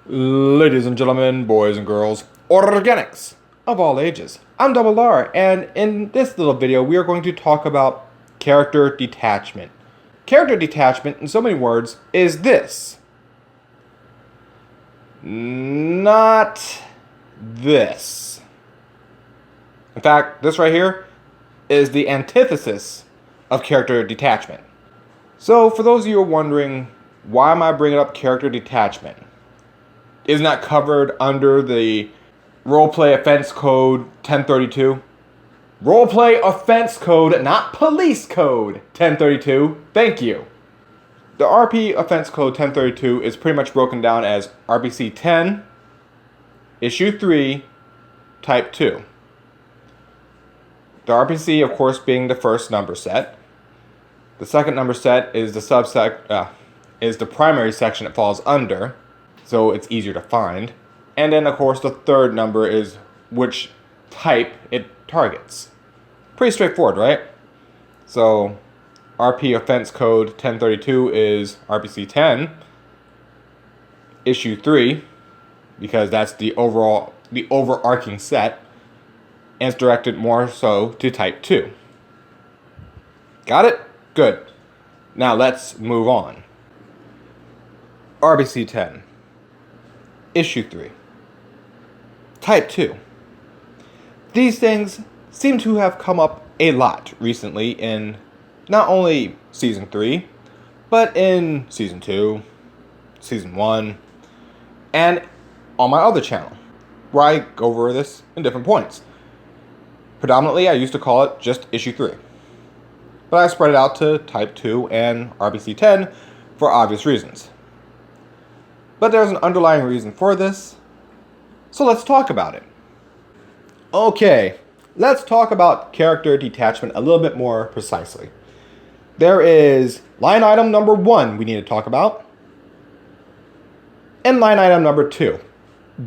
Ladies and gentlemen, boys and girls, organics of all ages. I'm Double R, and in this little video, we are going to talk about character detachment. Character detachment, in so many words, is this. Not this. In fact, this right here is the antithesis of character detachment. So, for those of you who are wondering, why am I bringing up character detachment? Isn't that covered under the Roleplay Offense Code 1032? Roleplay Offense Code, not Police Code 1032. Thank you. The RP Offense Code 1032 is pretty much broken down as RPC 10, Issue 3, Type 2. The RPC, of course, being the first number set. The second number set is the primary section it falls under, so it's easier to find. And then, of course, the third number is which type it targets. Pretty straightforward, right? So, RP Offense Code 1032 is RPC 10, Issue 3, because that's the overarching set, and it's directed more so to Type 2. Got it? Good. Now let's move on. RPC 10. Issue 3. Type 2. These things seem to have come up a lot recently in not only Season 3, but in Season 2, Season 1, and on my other channel, where I go over this in different points. Predominantly, I used to call it just Issue 3. But I spread it out to Type 2 and RPC 10 for obvious reasons. But there's an underlying reason for this, so let's talk about it. Okay, let's talk about character detachment a little bit more precisely. There is line item number 1 we need to talk about, and line item number 2.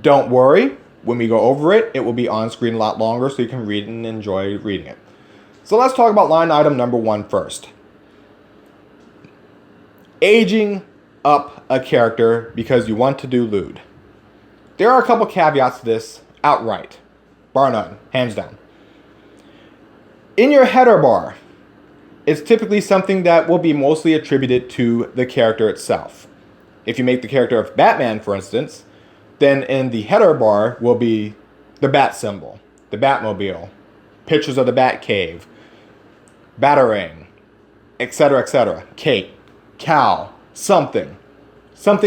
Don't worry, when we go over it, it will be on screen a lot longer so you can read and enjoy reading it. So let's talk about line item number 1 first. Aging up a character because you want to do lewd. There are a couple caveats to this outright. Bar none, hands down. In your header bar, it's typically something that will be mostly attributed to the character itself. If you make the character of Batman, for instance, then in the header bar will be the bat symbol, the Batmobile, pictures of the Batcave, Batarang, etc., etc. Cape, cow, something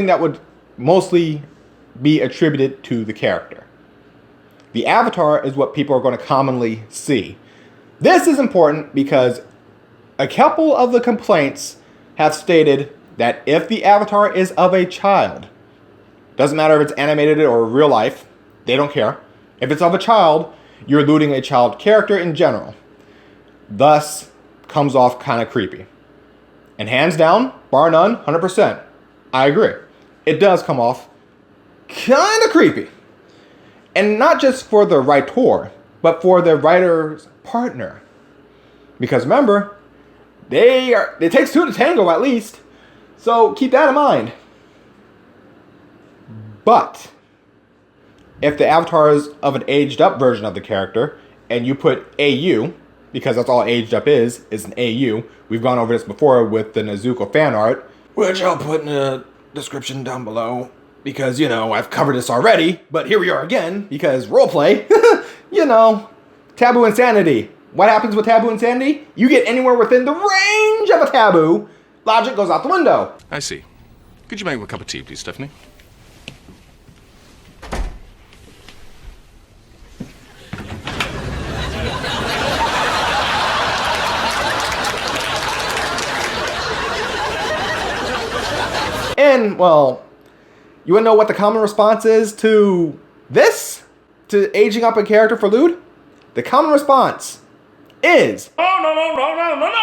that would mostly be attributed to the character. The avatar is what people are going to commonly see. This is important because a couple of the complaints have stated that if the avatar is of a child, doesn't matter if it's animated or real life, they don't care. If it's of a child, you're looting a child character in general. Thus, comes off kind of creepy. And hands down, bar none, 100%. I agree. It does come off kind of creepy. And not just for the writer, but for the writer's partner. Because remember, it takes two to tango at least. So keep that in mind. But if the avatar is of an aged up version of the character, and you put AU, because that's all aged up is an AU. We've gone over this before with the Nezuko fan art, which I'll put in the description down below, because, I've covered this already, but here we are again, because roleplay, taboo insanity. What happens with taboo insanity? You get anywhere within the range of a taboo, logic goes out the window. I see. Could you make me a cup of tea, please, Stephanie? And, well, you want to know what the common response is to this? To aging up a character for lewd? The common response is... Oh,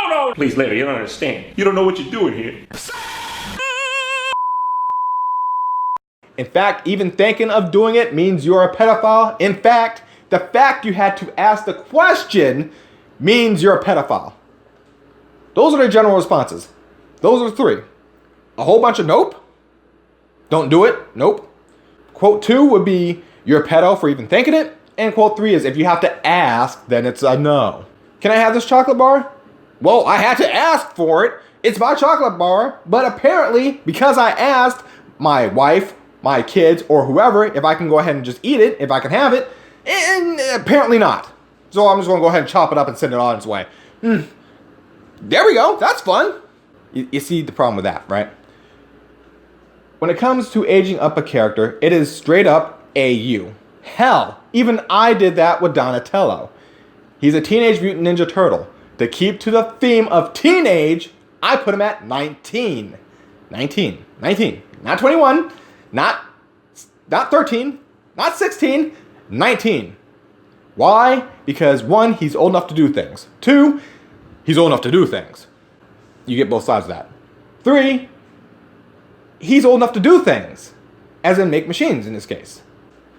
no. Please, lady, you don't understand. You don't know what you're doing here. In fact, even thinking of doing it means you're a pedophile. In fact, the fact you had to ask the question means you're a pedophile. Those are the general responses. Those are 3. A whole bunch of nope. Don't do it. Nope. Quote 2 would be, you're a pedo for even thinking it. And quote 3 is, if you have to ask, then it's a no. Can I have this chocolate bar? Well, I had to ask for it. It's my chocolate bar. But apparently, because I asked my wife, my kids, or whoever, if I can go ahead and just eat it, if I can have it, and apparently not. So I'm just going to go ahead and chop it up and send it on its way. There we go. That's fun. You see the problem with that, right? When it comes to aging up a character, it is straight up AU. Hell, even I did that with Donatello. He's a Teenage Mutant Ninja Turtle. To keep to the theme of teenage, I put him at 19. 19. Not 21, not 13, not 16, 19. Why? Because 1, he's old enough to do things. 2, he's old enough to do things. You get both sides of that. 3, he's old enough to do things. As in make machines in this case.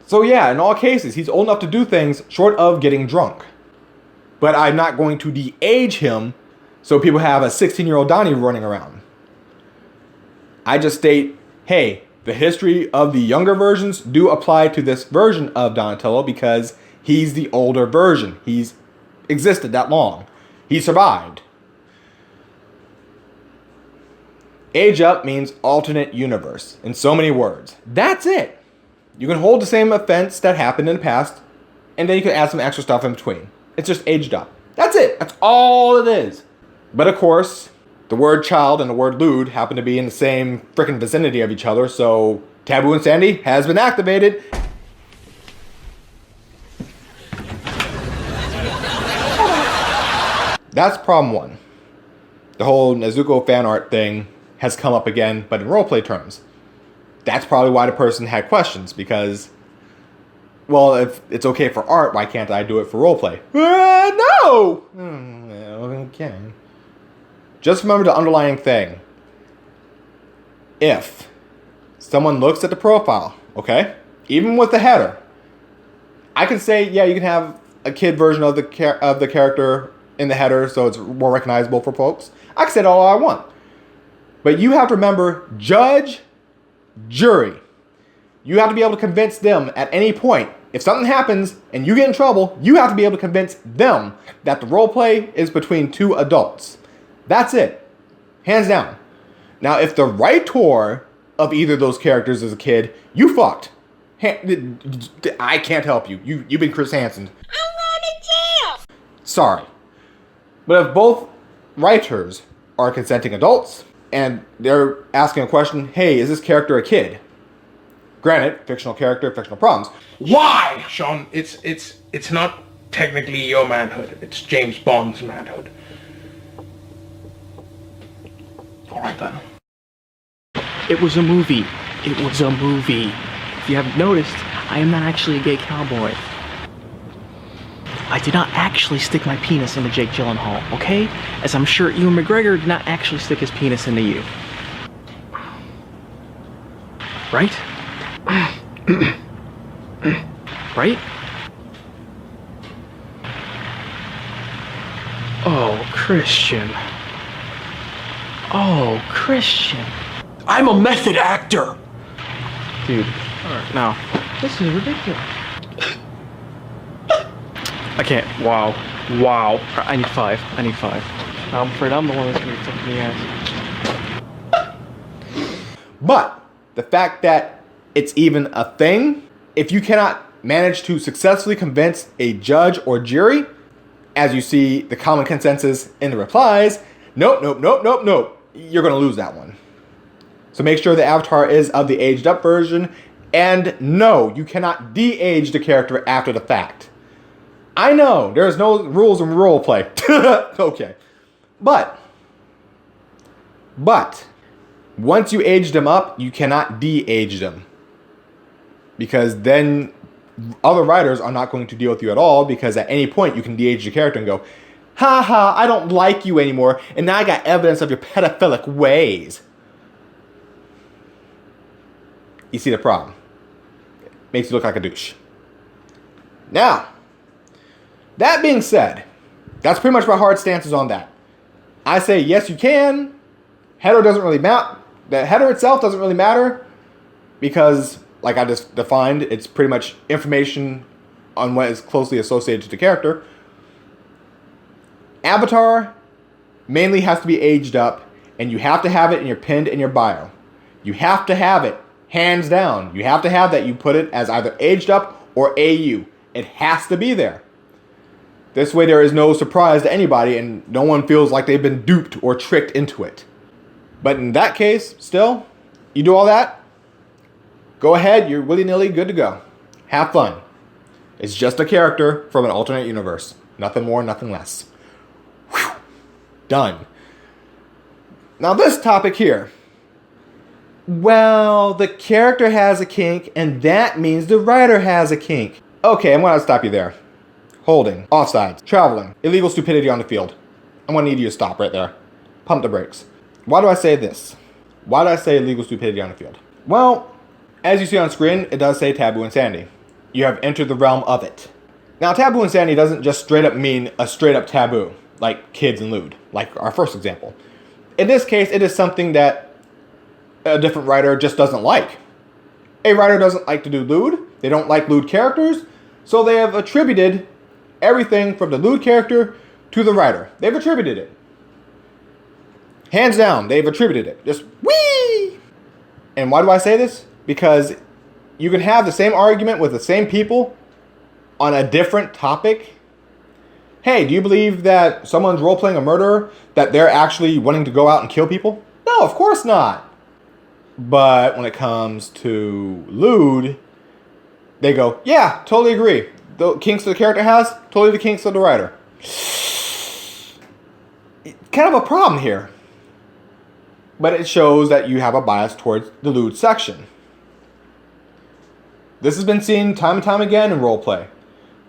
So yeah, in all cases, he's old enough to do things short of getting drunk. But I'm not going to de-age him so people have a 16-year-old Donnie running around. I just state, hey, the history of the younger versions do apply to this version of Donatello because he's the older version. He's existed that long. He survived. Age up means alternate universe in so many words. That's it. You can hold the same offense that happened in the past, and then you can add some extra stuff in between. It's just aged up. That's it. That's all it is. But of course, the word child and the word lewd happen to be in the same freaking vicinity of each other, so Taboo Insanity has been activated. That's problem 1. The whole Nezuko fan art thing has come up again, but in roleplay terms. That's probably why the person had questions, because, well, if it's okay for art, why can't I do it for roleplay? No! Okay. Just remember the underlying thing. If someone looks at the profile, okay, even with the header, I can say, yeah, you can have a kid version of the character in the header so it's more recognizable for folks. I can say that all I want. But you have to remember, judge, jury. You have to be able to convince them at any point. If something happens and you get in trouble, you have to be able to convince them that the role play is between 2 adults. That's it. Hands down. Now, if the writer of either of those characters is a kid, you fucked. I can't help you. You've been Chris Hansen. I'm going to jail. Sorry. But if both writers are consenting adults, and they're asking a question, hey, is this character a kid? Granted, fictional character, fictional problems. Why, Sean? It's not technically your manhood. It's James Bond's manhood. All right then. It was a movie. It was a movie. If you haven't noticed, I am not actually a gay cowboy. I did not actually stick my penis into Jake Gyllenhaal, okay? As I'm sure Ewan McGregor did not actually stick his penis into you. Right? Right? Oh, Christian. Oh, Christian. I'm a method actor. Dude, alright, now, this is ridiculous. I can't. Wow. I need 5. I'm afraid I'm the one that's gonna be taking the ass. But the fact that it's even a thing, if you cannot manage to successfully convince a judge or jury, as you see the common consensus in the replies, nope, you're going to lose that one. So make sure the avatar is of the aged up version, and no, you cannot de-age the character after the fact. I know, there's no rules in roleplay. Okay. But, once you age them up, you cannot de-age them. Because then other writers are not going to deal with you at all, because at any point you can de-age your character and go, ha, I don't like you anymore, and now I got evidence of your pedophilic ways. You see the problem. Makes you look like a douche. Now, that being said, that's pretty much my hard stances on that. I say, yes, you can. Header doesn't really matter. The header itself doesn't really matter because like I just defined, it's pretty much information on what is closely associated to the character. Avatar mainly has to be aged up, and you have to have it in your pinned in your bio. You have to have it, hands down. You have to have that. You put it as either aged up or AU. It has to be there. This way there is no surprise to anybody and no one feels like they've been duped or tricked into it. But in that case, still, you do all that, go ahead, you're willy-nilly good to go. Have fun. It's just a character from an alternate universe. Nothing more, nothing less. Whew. Done. Now this topic here. Well, the character has a kink, and that means the writer has a kink. Okay, I'm gonna stop you there. Holding, offsides, traveling, illegal stupidity on the field. I'm gonna need you to stop right there. Pump the brakes. Why do I say this? Why do I say illegal stupidity on the field? Well, as you see on screen, it does say taboo insanity. You have entered the realm of it. Now, taboo insanity doesn't just straight up mean a straight up taboo, like kids and lewd, like our first example. In this case, it is something that a different writer just doesn't like. A writer doesn't like to do lewd. They don't like lewd characters. So they have attributed everything from the lewd character to the writer. They've attributed it. Hands down, they've attributed it. Just whee! And why do I say this? Because you can have the same argument with the same people on a different topic. Hey, do you believe that someone's role-playing a murderer, that they're actually wanting to go out and kill people? No, of course not. But when it comes to lewd, they go, yeah, totally agree. The kinks the character has, totally the kinks of the writer. Kind of a problem here. But it shows that you have a bias towards the lewd section. This has been seen time and time again in roleplay.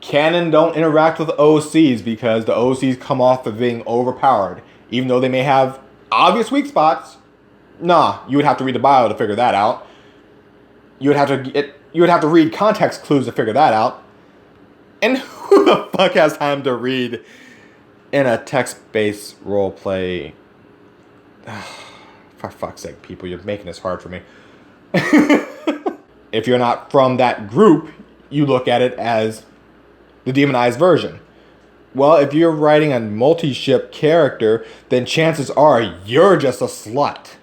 Canon don't interact with OCs because the OCs come off of being overpowered. Even though they may have obvious weak spots, nah, you would have to read the bio to figure that out. You would have to read context clues to figure that out. And who the fuck has time to read in a text-based roleplay? For fuck's sake, people, you're making this hard for me. If you're not from that group, you look at it as the demonized version. Well, if you're writing a multi-ship character, then chances are you're just a slut.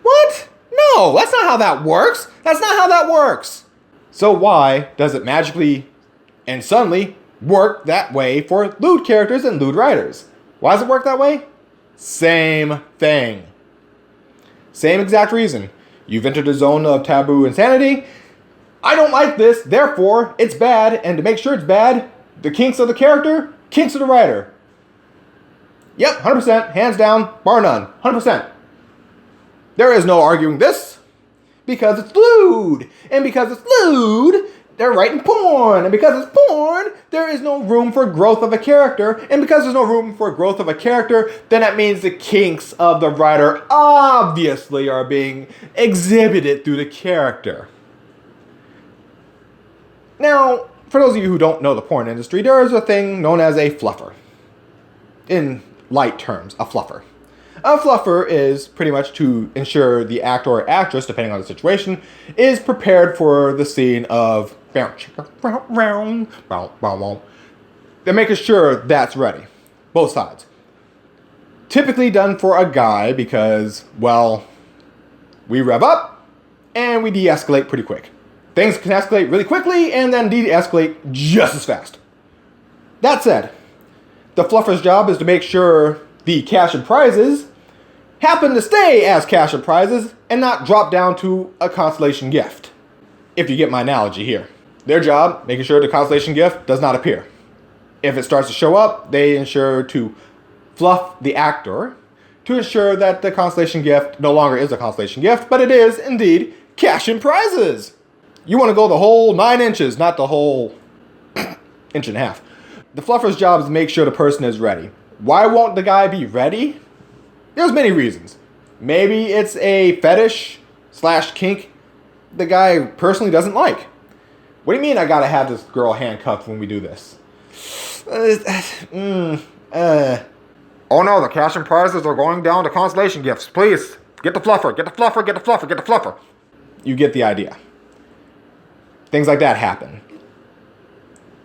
What? No, that's not how that works. That's not how that works. So why does it magically and suddenly work that way for lewd characters and lewd writers? Why does it work that way? Same thing. Same exact reason. You've entered a zone of taboo insanity. I don't like this, therefore it's bad, and to make sure it's bad, the kinks of the character, kinks of the writer. Yep, 100%, hands down, bar none, 100%. There is no arguing this, because it's lewd, and because it's lewd, they're writing porn, and because it's porn, there is no room for growth of a character, and because there's no room for growth of a character, then that means the kinks of the writer obviously are being exhibited through the character. Now, for those of you who don't know the porn industry, there is a thing known as a fluffer. In light terms, a fluffer. A fluffer is pretty much to ensure the actor or actress, depending on the situation, is prepared for the scene of they're making sure that's ready. Both sides. Typically done for a guy because, well, we rev up and we de-escalate pretty quick. Things can escalate really quickly and then de-escalate just as fast. That said, the fluffer's job is to make sure the cash and prizes happen to stay as cash and prizes and not drop down to a consolation gift. If you get my analogy here. Their job, making sure the consolation gift does not appear. If it starts to show up, they ensure to fluff the actor to ensure that the consolation gift no longer is a consolation gift, but it is indeed cash and prizes. You want to go the whole 9 inches, not the whole inch and a half. The fluffer's job is to make sure the person is ready. Why won't the guy be ready? There's many reasons. Maybe it's a fetish / kink the guy personally doesn't like. What do you mean I gotta have this girl handcuffed when we do this? Oh no, the cash and prizes are going down to consolation gifts. Please, get the fluffer, get the fluffer, get the fluffer, get the fluffer. You get the idea. Things like that happen.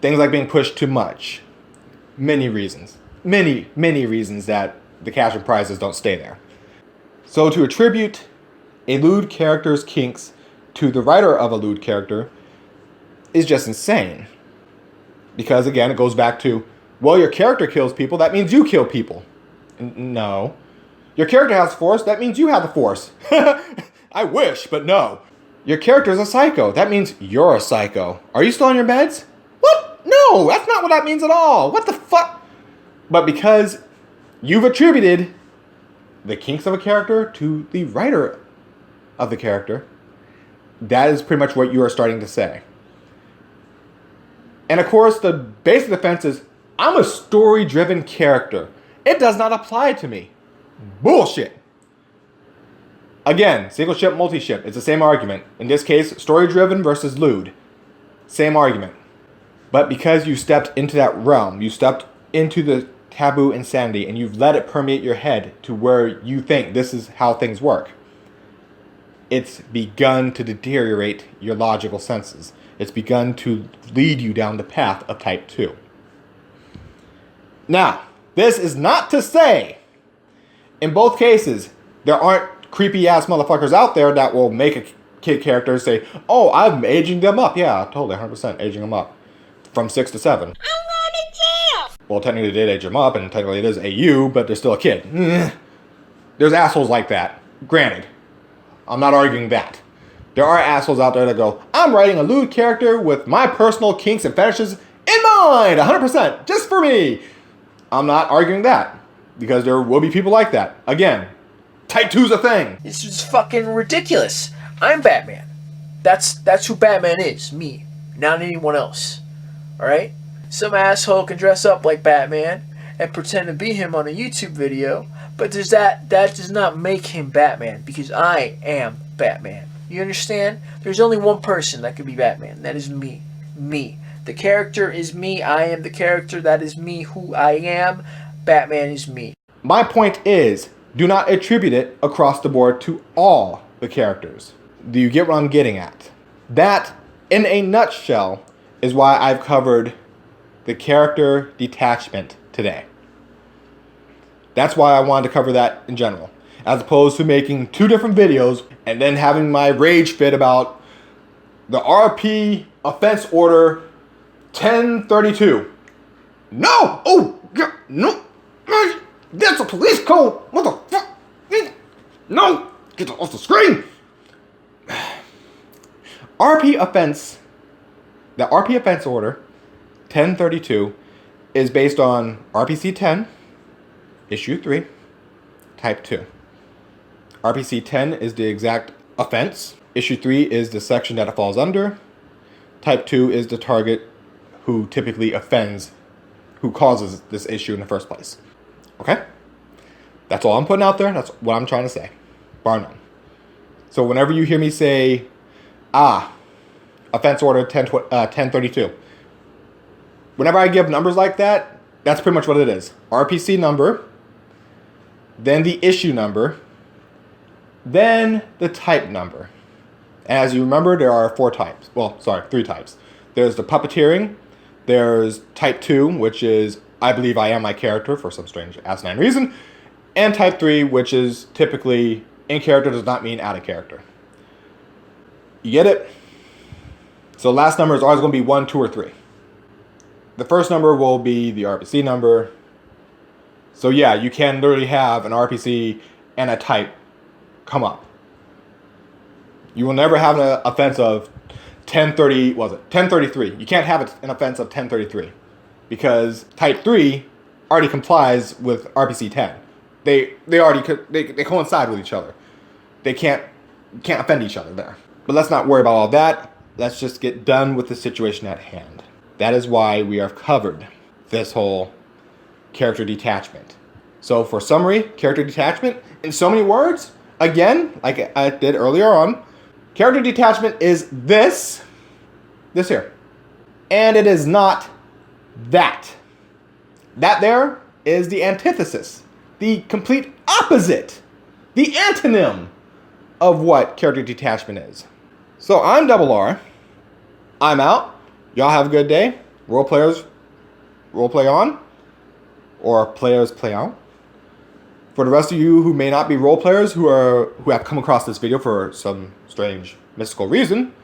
Things like being pushed too much. Many reasons. Many reasons that the cash and prizes don't stay there. So to attribute a lewd character's kinks to the writer of a lewd character is just insane. Because again, it goes back to, well, your character kills people, that means you kill people. No. Your character has force, that means you have the force. I wish, but no. Your character is a psycho, that means you're a psycho. Are you still on your meds? What? No, that's not what that means at all. What the fuck? But because you've attributed the kinks of a character to the writer of the character, that is pretty much what you are starting to say. And of course, the basic defense is, I'm a story-driven character. It does not apply to me. Bullshit. Again, single ship, multi-ship. It's the same argument. In this case, story-driven versus lewd. Same argument. But because you stepped into that realm, you stepped into the taboo insanity, and you've let it permeate your head to where you think this is how things work, it's begun to deteriorate your logical senses. It's begun to lead you down the path of type 2. Now, this is not to say, in both cases, there aren't creepy ass motherfuckers out there that will make a kid character say, oh, I'm aging them up. Yeah, totally, 100% aging them up. From 6 to 7. I'm going to jail. Well, technically they did age them up, and technically it is AU, but they're still a kid. There's assholes like that. Granted. I'm not arguing that. There are assholes out there that go, I'm writing a lewd character with my personal kinks and fetishes in mind, 100%, just for me. I'm not arguing that, because there will be people like that. Again, type 2's a thing. It's just fucking ridiculous. I'm Batman. That's who Batman is, me, not anyone else. Alright? Some asshole can dress up like Batman and pretend to be him on a YouTube video, but that does not make him Batman, because I am Batman. You understand? There's only one person that could be Batman. That is me. Me. The character is me. I am the character. That is me, who I am. Batman is me. My point is, do not attribute it across the board to all the characters. Do you get what I'm getting at? That, in a nutshell, is why I've covered the character detachment today. That's why I wanted to cover that in general, as opposed to making 2 different videos and then having my rage fit about the RP offense order 1032. No! Oh, no! That's a police code! What the fuck? No! Get off the screen! The RP offense order 1032 is based on RPC 10, issue 3, type 2. RPC 10 is the exact offense. Issue 3 is the section that it falls under. Type 2 is the target who typically offends, who causes this issue in the first place. Okay? That's all I'm putting out there. That's what I'm trying to say. Bar none. So whenever you hear me say, offense order 1032, whenever I give numbers like that, that's pretty much what it is. RPC number, then the issue number, then the type number. And as you remember, there are 3 types. There's the puppeteering, there's type 2, which is, I believe I am my character for some strange asinine reason, and type 3, which is typically in character does not mean out of character. You get it? So last number is always going to be 1, 2, or 3. The first number will be the RPC number. So yeah, you can literally have an RPC and a type come up. You will never have an offense of 1033. You can't have an offense of 1033 because type 3 already complies with RPC 10. They coincide with each other. They can't offend each other there. But let's not worry about all that. Let's just get done with the situation at hand. That is why we have covered this whole character detachment. So for summary, character detachment, in so many words, again, like I did earlier on, character detachment is this here. And it is not that. That there is the antithesis, the complete opposite, the antonym of what character detachment is. So I'm Double R, I'm out. Y'all have a good day. Role players, role play on. Or players play out. For the rest of you who may not be role players who have come across this video for some strange mystical reason,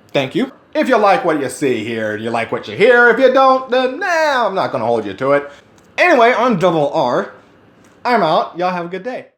thank you. If you like what you see here, you like what you hear. If you don't, then I'm not gonna hold you to it. Anyway, on Double R, I'm out. Y'all have a good day.